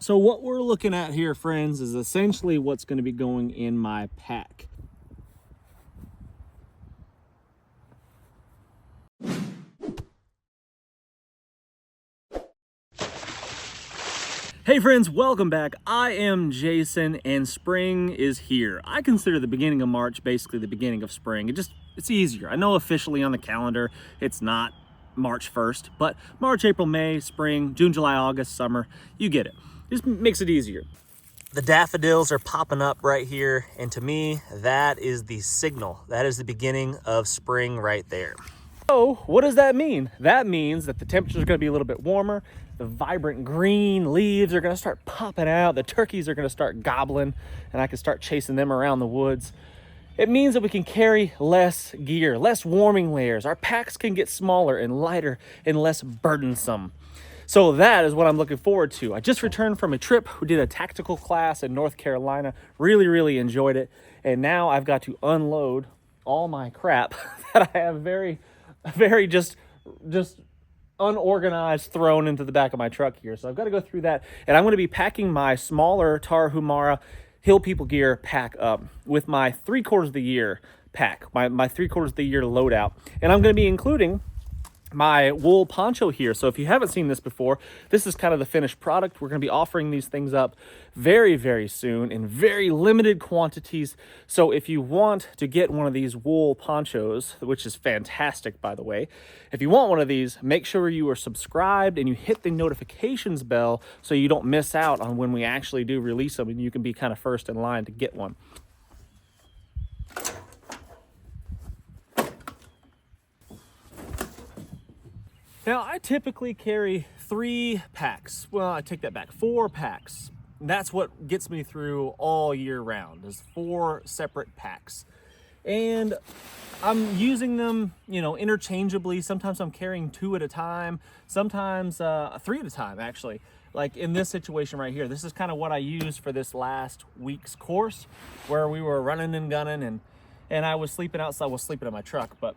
So what we're looking at here, friends, is essentially what's going to be going in my pack. Hey friends, welcome back. I am Jason and spring is here. I consider the beginning of March basically the beginning of spring. It's easier. I know officially on the calendar it's not March 1st, but March, April, May, spring, June, July, August, summer, you get it. Just makes it easier. The daffodils are popping up right here, and to me, that is the signal. That is the beginning of spring right there. So what does that mean? That means that the temperatures are going to be a little bit warmer. The vibrant green leaves are going to start popping out. The turkeys are going to start gobbling, and I can start chasing them around the woods. It means that we can carry less gear, less warming layers. Our packs can get smaller and lighter and less burdensome. So that is what I'm looking forward to. I just returned from a trip. We did a tactical class in North Carolina. Really enjoyed it. And now I've got to unload all my crap that I have very just unorganized thrown into the back of my truck here. So I've got to go through that, and I'm going to be packing my smaller Tarahumara Hill People gear pack up with my 3/4 of the year pack, my 3/4 of the year loadout, and I'm going to be including my wool poncho here. So if you haven't seen this before, this is kind of the finished product. We're going to be offering these things up very soon in very limited quantities. So if you want to get one of these wool ponchos, which is fantastic, by the way, if you want one of these, make sure you are subscribed and you hit the notifications bell so you don't miss out on when we actually do release them, and you can be kind of first in line to get one. Now, I typically carry 3 packs. Well, I take that back, 4 packs. That's what gets me through all year round, is 4 separate packs. And I'm using them, interchangeably. Sometimes I'm carrying 2 at a time, sometimes 3 at a time, actually. Like in this situation right here, this is kind of what I used for this last week's course, where we were running and gunning, and I was sleeping outside. Well, sleeping in my truck, but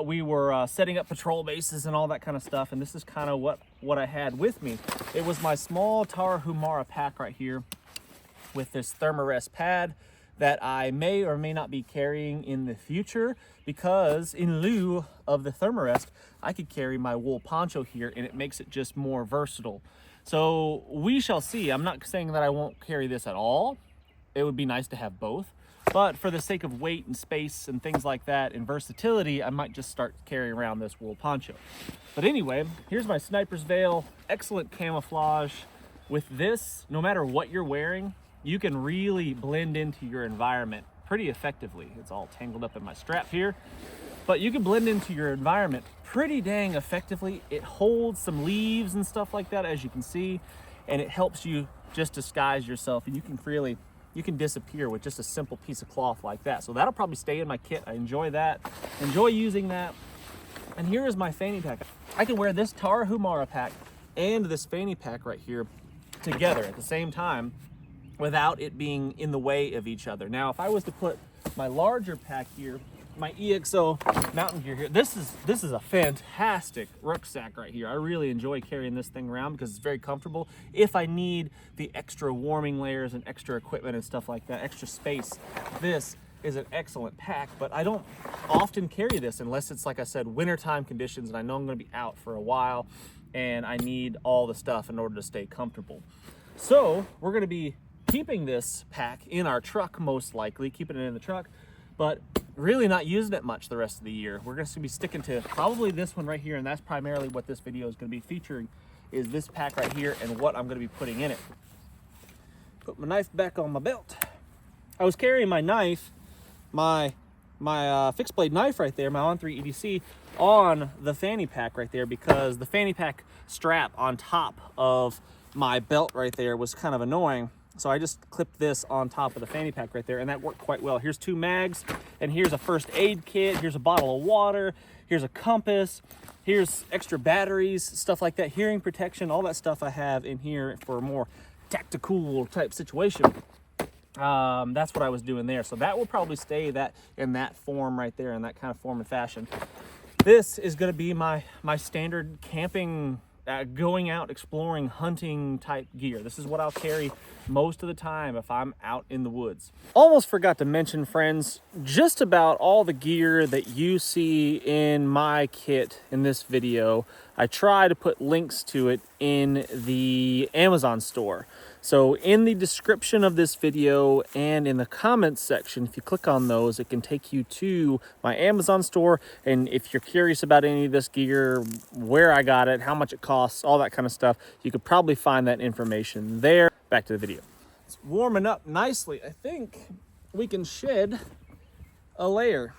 we were setting up patrol bases and all that kind of stuff, and this is kind of what I had with me. It was my small Tarahumara pack right here with this Thermarest pad that I may or may not be carrying in the future, because in lieu of the Thermarest, I could carry my wool poncho here, and it makes it just more versatile. So we shall see. I'm not saying that I won't carry this at all. It would be nice to have both. But for the sake of weight and space and things like that and versatility, I might just start carrying around this wool poncho. But anyway, here's my sniper's veil. Excellent camouflage. With this, no matter what you're wearing, you can really blend into your environment pretty effectively. It's all tangled up in my strap here. But you can blend into your environment pretty dang effectively. It holds some leaves and stuff like that, as you can see, and it helps you just disguise yourself, and you can disappear with just a simple piece of cloth like that. So that'll probably stay in my kit. I enjoy that, enjoy using that. And here is my fanny pack. I can wear this Tarahumara pack and this fanny pack right here together at the same time without it being in the way of each other. Now, if I was to put my larger pack here, my EXO mountain gear here, this is a fantastic rucksack right here. I really enjoy carrying this thing around because it's very comfortable. If I need the extra warming layers and extra equipment and stuff like that, extra space, this is an excellent pack. But I don't often carry this unless it's, like I said, wintertime conditions, and I know I'm going to be out for a while and I need all the stuff in order to stay comfortable. So we're going to be keeping this pack in our truck, most likely keeping it in the truck, but really not using it much the rest of the year. We're going to be sticking to probably this one right here, and that's primarily what this video is going to be featuring, is this pack right here and what I'm going to be putting in it. Put my knife back on my belt. I was carrying my knife, my fixed blade knife right there, my On3 EDC, on the fanny pack right there, because the fanny pack strap on top of my belt right there was kind of annoying. So I just clipped this on top of the fanny pack right there, and that worked quite well. Here's 2 mags, and here's a first aid kit, here's a bottle of water, here's a compass, here's extra batteries, stuff like that, hearing protection, all that stuff I have in here for a more tactical type situation. That's what I was doing there. So that will probably stay in that form right there, in that kind of form and fashion. This is going to be my standard camping going out exploring, hunting type gear. This is what I'll carry most of the time if I'm out in the woods. Almost forgot to mention, friends, just about all the gear that you see in my kit in this video, I try to put links to it in the Amazon store. So in the description of this video and in the comments section, if you click on those, it can take you to my Amazon store. And if you're curious about any of this gear, where I got it, how much it costs, all that kind of stuff, you could probably find that information there. Back to the video. It's warming up nicely. I think we can shed a layer.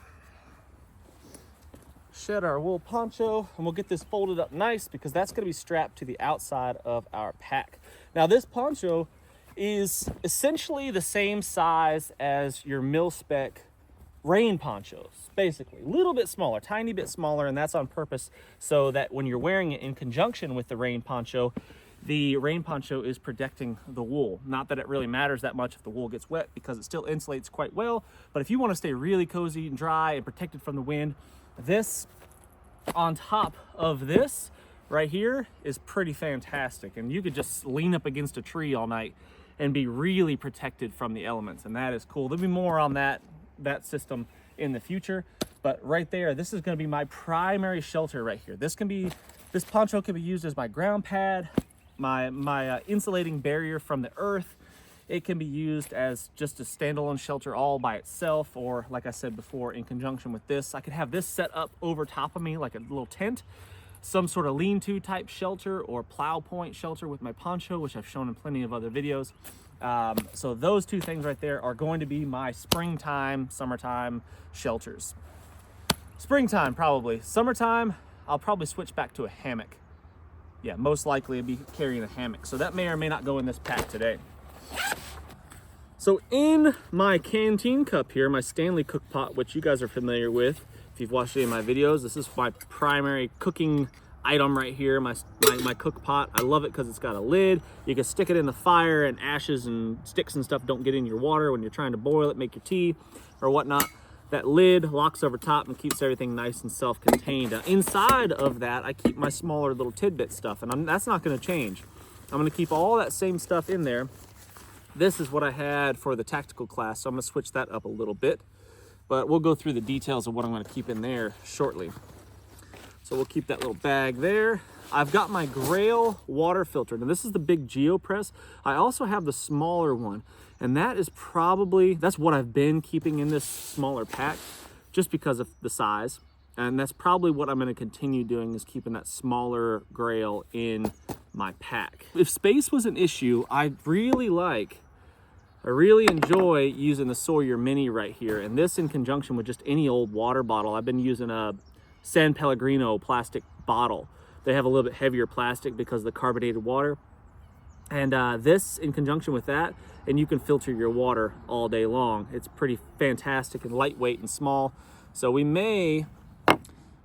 Shed our wool poncho, and we'll get this folded up nice because that's going to be strapped to the outside of our pack. Now this poncho is essentially the same size as your mil-spec rain ponchos, basically. A little bit smaller, tiny bit smaller, and that's on purpose so that when you're wearing it in conjunction with the rain poncho is protecting the wool. Not that it really matters that much if the wool gets wet because it still insulates quite well, but if you want to stay really cozy and dry and protected from the wind, this on top of this right here is pretty fantastic, and you could just lean up against a tree all night and be really protected from the elements, and that is cool. There'll be more on that system in the future, but right there, this is going to be my primary shelter right here. This poncho can be used as my ground pad, my insulating barrier from the earth. It can be used as just a standalone shelter all by itself, or like I said before, in conjunction with this. I could have this set up over top of me like a little tent, some sort of lean-to type shelter or plow point shelter with my poncho, which I've shown in plenty of other videos. So those two things right there are going to be my springtime, summertime shelters. Springtime, probably. Summertime, I'll probably switch back to a hammock. Yeah, most likely I'll be carrying a hammock. So that may or may not go in this pack today. So in my canteen cup here, my Stanley cook pot, which you guys are familiar with, if you've watched any of my videos, this is my primary cooking item right here, my cook pot. I love it because it's got a lid. You can stick it in the fire and ashes and sticks and stuff don't get in your water when you're trying to boil it, make your tea or whatnot. That lid locks over top and keeps everything nice and self-contained. Inside of that, I keep my smaller little tidbit stuff, and that's not going to change. I'm going to keep all that same stuff in there. This is what I had for the tactical class, so I'm going to switch that up a little bit. But we'll go through the details of what I'm going to keep in there shortly. So we'll keep that little bag there. I've got my Grail water filter. Now this is the big GeoPress. I also have the smaller one, and that's what I've been keeping in this smaller pack just because of the size. And that's probably what I'm going to continue doing, is keeping that smaller Grail in my pack. If space was an issue, I really enjoy using the Sawyer Mini right here, and this in conjunction with just any old water bottle. I've been using a San Pellegrino plastic bottle. They have a little bit heavier plastic because of the carbonated water, and this in conjunction with that, and you can filter your water all day long. It's pretty fantastic and lightweight and small, so we may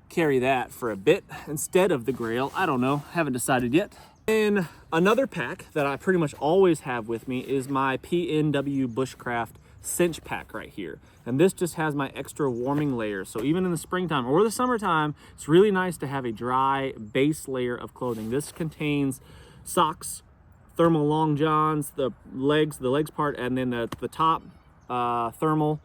carry that for a bit instead of the Grail. I don't know, haven't decided yet. And another pack that I pretty much always have with me is my PNW Bushcraft cinch pack right here. And this just has my extra warming layer. So even in the springtime or the summertime, it's really nice to have a dry base layer of clothing. This contains socks, thermal long johns, the legs part, and then the top thermal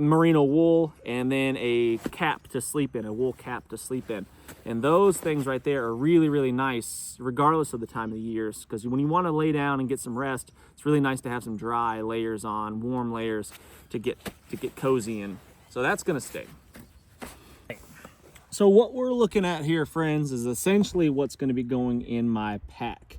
merino wool, and then a cap to sleep in, a wool cap to sleep in. And those things right there are really, really nice regardless of the time of the years, because when you want to lay down and get some rest, it's really nice to have some dry layers on, warm layers to get cozy in. So that's going to stay. So what we're looking at here, friends, is essentially what's going to be going in my pack.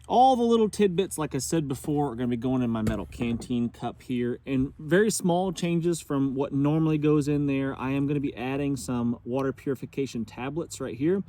All the little tidbits, like I said before, are going to be going in my metal canteen cup here, and very small changes from what normally goes in there. I am going to be adding some water purification tablets right here,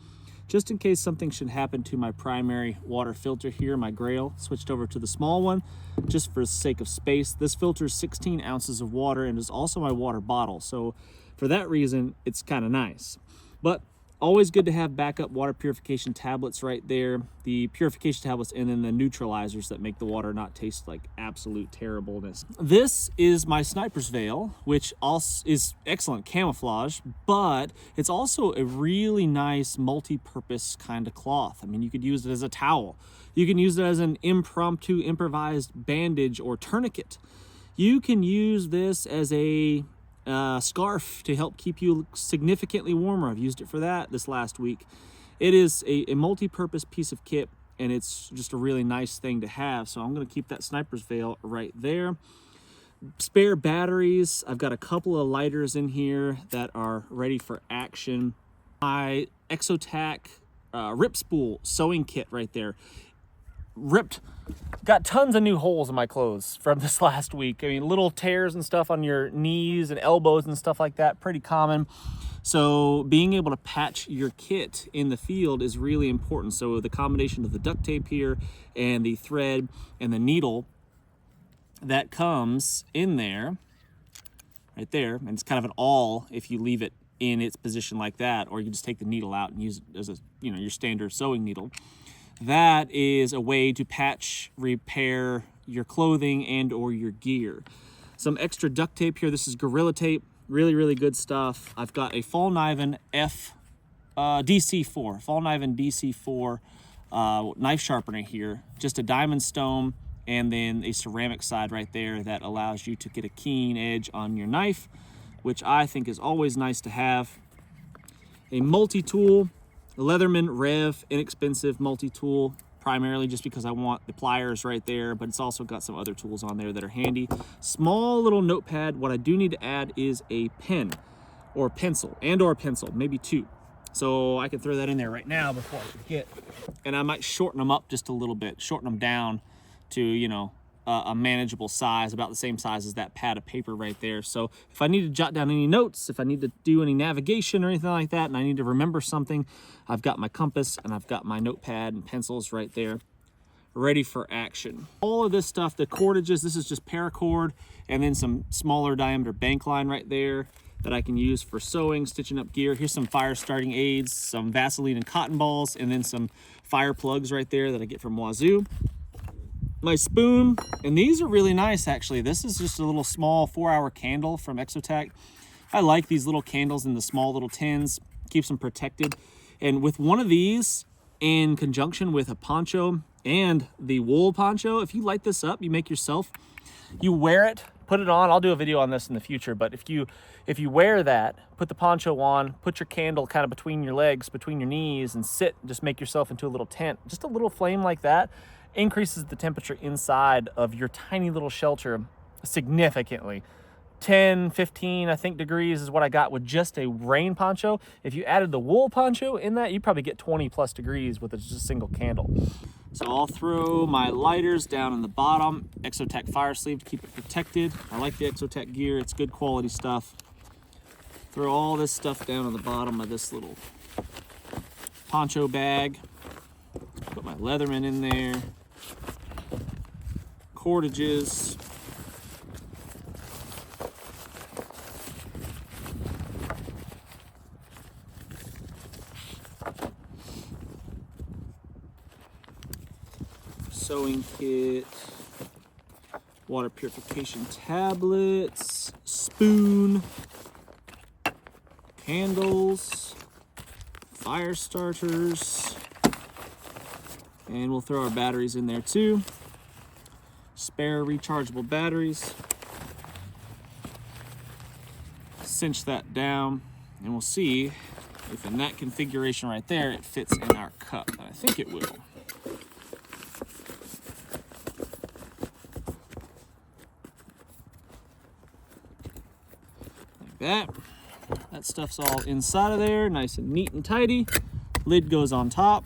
just in case something should happen to my primary water filter here, my Grail. Switched over to the small one just for the sake of space. This filters 16 ounces of water and is also my water bottle, so for that reason, it's kind of nice. But Always good to have backup water purification tablets right there. The purification tablets and then the neutralizers that make the water not taste like absolute terribleness. This is my sniper's veil, which also is excellent camouflage, but it's also a really nice multi-purpose kind of cloth. I mean, you could use it as a towel. You can use it as an impromptu improvised bandage or tourniquet. You can use this as a scarf to help keep you significantly warmer. I've used it for that this last week. It is a multi-purpose piece of kit, and it's just a really nice thing to have. So I'm going to keep that sniper's veil right there. Spare batteries. I've got a couple of lighters in here that are ready for action. My Exotac rip spool sewing kit right there. Got tons of new holes in my clothes from this last week. I mean, little tears and stuff on your knees and elbows and stuff like that, pretty common. So being able to patch your kit in the field is really important. So the combination of the duct tape here and the thread and the needle that comes in there, right there, and it's kind of an awl if you leave it in its position like that, or you just take the needle out and use it as a, your standard sewing needle. That is a way to patch, repair your clothing and or your gear. Some extra duct tape here. This is Gorilla Tape. Really, really good stuff. I've got a Fall Niven DC4. Fall Niven DC4 knife sharpener here. Just a diamond stone and then a ceramic side right there that allows you to get a keen edge on your knife, which I think is always nice to have. A multi-tool. Leatherman Rev, inexpensive multi-tool, primarily just because I want the pliers right there, but it's also got some other tools on there that are handy. Small little notepad. What I do need to add is a pen or pencil, maybe two. So I can throw that in there right now before I forget. And I might shorten them up just a little bit, shorten them down to, a manageable size, about the same size as that pad of paper right there. So if I need to jot down any notes, if I need to do any navigation or anything like that, and I need to remember something, I've got my compass and I've got my notepad and pencils right there, ready for action. All of this stuff, the cordages, this is just paracord, and then some smaller diameter bank line right there that I can use for sewing, stitching up gear. Here's some fire starting aids, some Vaseline and cotton balls, and then some fire plugs right there that I get from Wazoo. My spoon, and these are really nice actually. This is just a little small 4-hour candle from Exotac. I like these little candles in the small little tins, keeps them protected. And with one of these in conjunction with a poncho and the wool poncho, if you light this up, you make yourself, you wear it, put it on. I'll do a video on this in the future, but if you wear that, put the poncho on, put your candle kind of between your legs, between your knees, and sit, just make yourself into a little tent. Just a little flame like that increases the temperature inside of your tiny little shelter significantly. 10, 15, I think, degrees is what I got with just a rain poncho. If you added the wool poncho in that, you'd probably get 20 plus degrees with just a single candle. So I'll throw my lighters down in the bottom. Exotac fire sleeve to keep it protected. I like the Exotac gear. It's good quality stuff. Throw all this stuff down on the bottom of this little poncho bag. Put my Leatherman in there. Cordages. Sewing kit, water purification tablets, spoon, candles, fire starters, and we'll throw our batteries in there too. Spare rechargeable batteries. Cinch that down, and we'll see if in that configuration right there it fits in our cup. I think it will. That stuff's all inside of there, nice and neat and tidy. Lid goes on top,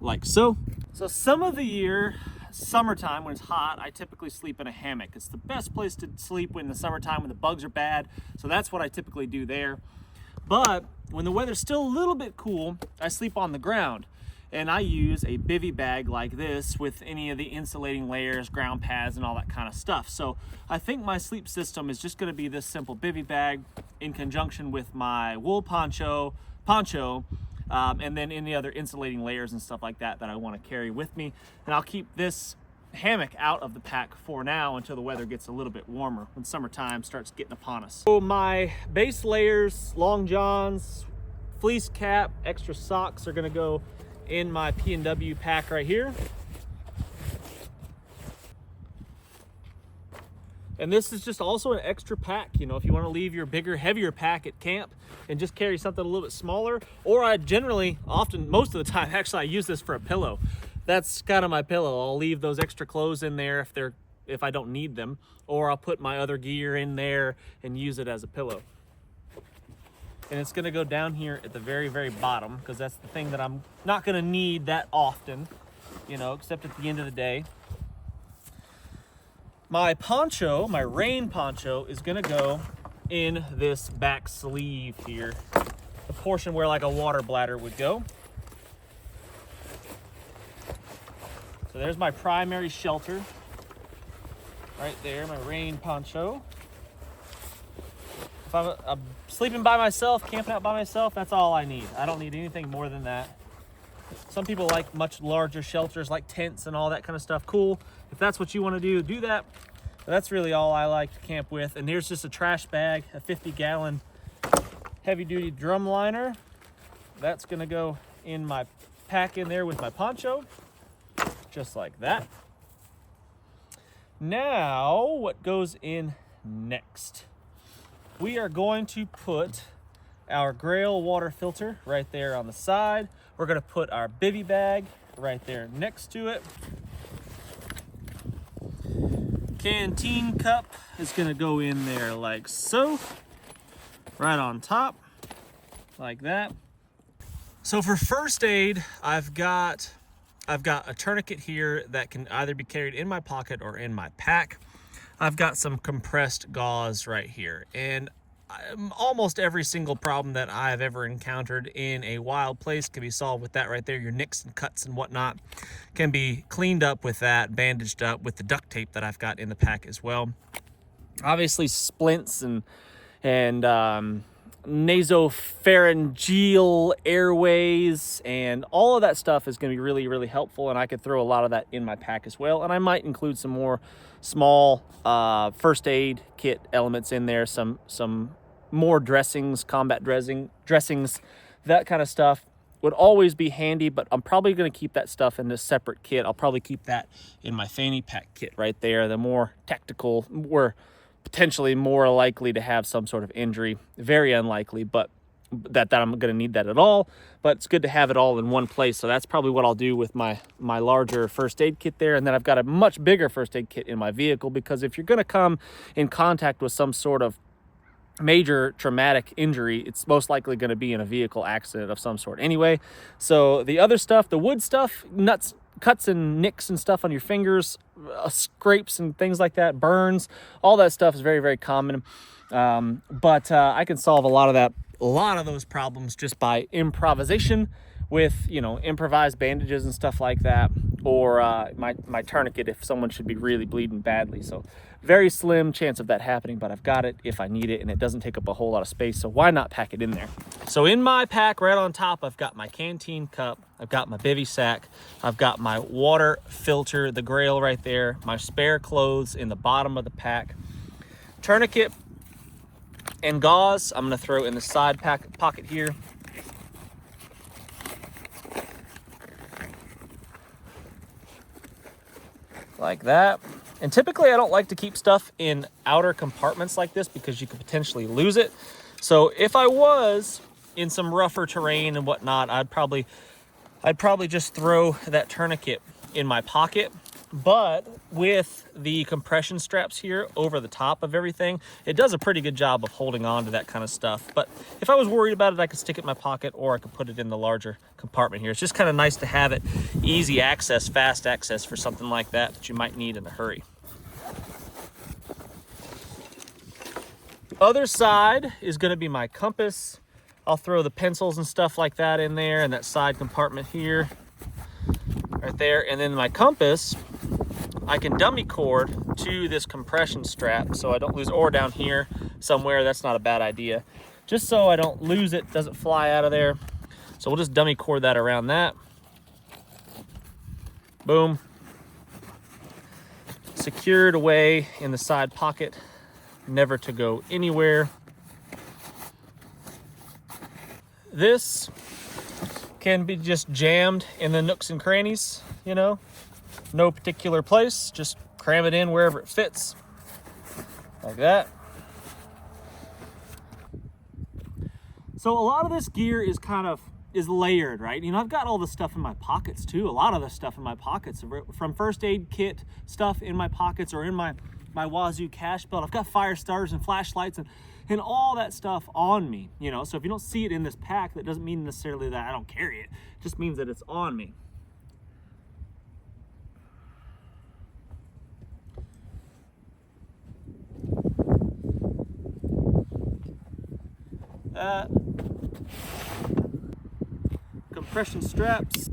like so. So some of the year, summertime when it's hot, I typically sleep in a hammock. It's the best place to sleep in the summertime when the bugs are bad. So that's what I typically do there. But when the weather's still a little bit cool, I sleep on the ground. And I use a bivy bag like this with any of the insulating layers, ground pads, and all that kind of stuff. So I think my sleep system is just going to be this simple bivy bag in conjunction with my wool poncho, and then any other insulating layers and stuff like that I want to carry with me. And I'll keep this hammock out of the pack for now until the weather gets a little bit warmer, when summertime starts getting upon us. So my base layers, long johns, fleece cap, extra socks are going to go in my P&W pack right here. And this is just also an extra pack, you know, if you want to leave your bigger, heavier pack at camp and just carry something a little bit smaller. Or I generally, often, most of the time, actually I use this for a pillow. That's kind of my pillow. I'll leave those extra clothes in there if I don't need them, or I'll put my other gear in there and use it as a pillow. And it's gonna go down here at the very, very bottom, because that's the thing that I'm not gonna need that often, you know, except at the end of the day. My poncho, my rain poncho, is gonna go in this back sleeve here, the portion where like a water bladder would go. So there's my primary shelter, right there, my rain poncho. If I'm sleeping by myself, camping out by myself, that's all I need. I don't need anything more than that. Some people like much larger shelters, like tents and all that kind of stuff. Cool. If that's what you want to do that. But that's really all I like to camp with. And there's just a trash bag, a 50-gallon heavy-duty drum liner. That's going to go in my pack in there with my poncho, just like that. Now, what goes in next? We are going to put our Grail water filter right there on the side. We're going to put our bivy bag right there next to it. Canteen cup is going to go in there like so, right on top, like that. So for first aid, I've got a tourniquet here that can either be carried in my pocket or in my pack. I've got some compressed gauze right here, and almost every single problem that I've ever encountered in a wild place can be solved with that right there. Your nicks and cuts and whatnot can be cleaned up with that, bandaged up with the duct tape that I've got in the pack as well. Obviously splints and nasopharyngeal airways and all of that stuff is going to be really, really helpful, and I could throw a lot of that in my pack as well. And I might include some more small first aid kit elements in there, some more dressings, combat dressings, that kind of stuff would always be handy, but I'm probably going to keep that stuff in this separate kit. I'll probably keep that in my fanny pack kit right there, the more tactical, we're potentially more likely to have some sort of injury. Very unlikely, but that I'm going to need that at all. But it's good to have it all in one place. So that's probably what I'll do with my larger first aid kit there. And then I've got a much bigger first aid kit in my vehicle, because if you're going to come in contact with some sort of major traumatic injury, it's most likely going to be in a vehicle accident of some sort anyway. So the other stuff, the wood stuff, nuts, cuts and nicks and stuff on your fingers, scrapes and things like that, burns, all that stuff is very, very common. But I can solve a lot of those problems just by improvisation with, you know, improvised bandages and stuff like that, or my tourniquet if someone should be really bleeding badly. So very slim chance of that happening, but I've got it if I need it, and it doesn't take up a whole lot of space, so why not pack it in there? So in my pack right on top, I've got my canteen cup, I've got my bivy sack, I've got my water filter, the Grail right there, my spare clothes in the bottom of the pack, tourniquet and gauze I'm going to throw in the side pocket here. Like that. And typically I don't like to keep stuff in outer compartments like this because you could potentially lose it. So if I was in some rougher terrain and whatnot, I'd probably just throw that tourniquet in my pocket. But with the compression straps here over the top of everything, it does a pretty good job of holding on to that kind of stuff. But if I was worried about it, I could stick it in my pocket, or I could put it in the larger compartment here. It's just kind of nice to have it easy access, fast access for something like that you might need in a hurry. Other side is going to be my compass. I'll throw the pencils and stuff like that in there in that side compartment here. right there. And then my compass, I can dummy cord to this compression strap so I don't lose, or down here somewhere. That's not a bad idea. Just so I don't lose it, doesn't fly out of there. So we'll just dummy cord that around that. Boom. Secured away in the side pocket, never to go anywhere. This can be just jammed in the nooks and crannies, you know, no particular place, just cram it in wherever it fits, like that. So a lot of this gear is layered, right? You know, I've got all the stuff in my pockets too. A lot of the stuff in my pockets, from first aid kit stuff in my pockets or in my Wazoo cash belt. I've got fire starters and flashlights and all that stuff on me, you know. So if you don't see it in this pack, that doesn't mean necessarily that I don't carry it. It just means that it's on me. Compression straps.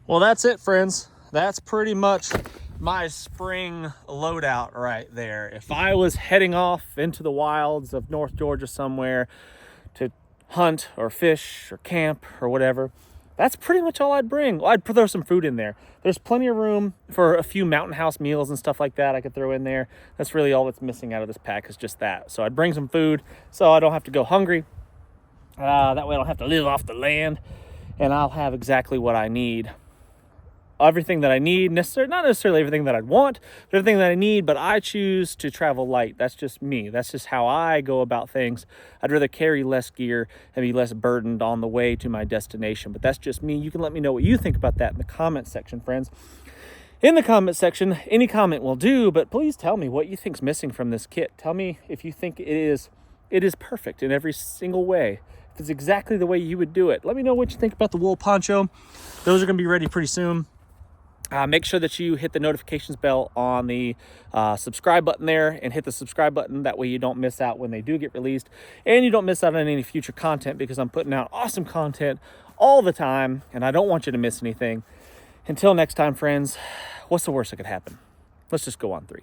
Well, that's it, friends. That's pretty much my spring loadout right there. If I was heading off into the wilds of North Georgia somewhere to hunt or fish or camp or whatever, that's pretty much all I'd bring. Well, I'd throw some food in there. There's plenty of room for a few mountain house meals and stuff like that I could throw in there. That's really all that's missing out of this pack, is just that. So I'd bring some food so I don't have to go hungry. That way I don't have to live off the land, and I'll have exactly what I need. Everything that I need, not necessarily everything that I'd want, but everything that I need, but I choose to travel light. That's just me. That's just how I go about things. I'd rather carry less gear and be less burdened on the way to my destination, but that's just me. You can let me know what you think about that in the comment section, friends. In the comment section, any comment will do, but please tell me what you think's missing from this kit. Tell me if you think it is perfect in every single way. If it's exactly the way you would do it. Let me know what you think about the wool poncho. Those are gonna be ready pretty soon. Make sure that you hit the notifications bell on the subscribe button there, and hit the subscribe button. That way you don't miss out when they do get released, and you don't miss out on any future content, because I'm putting out awesome content all the time, and I don't want you to miss anything. Until next time, friends, what's the worst that could happen? Let's just go on 3.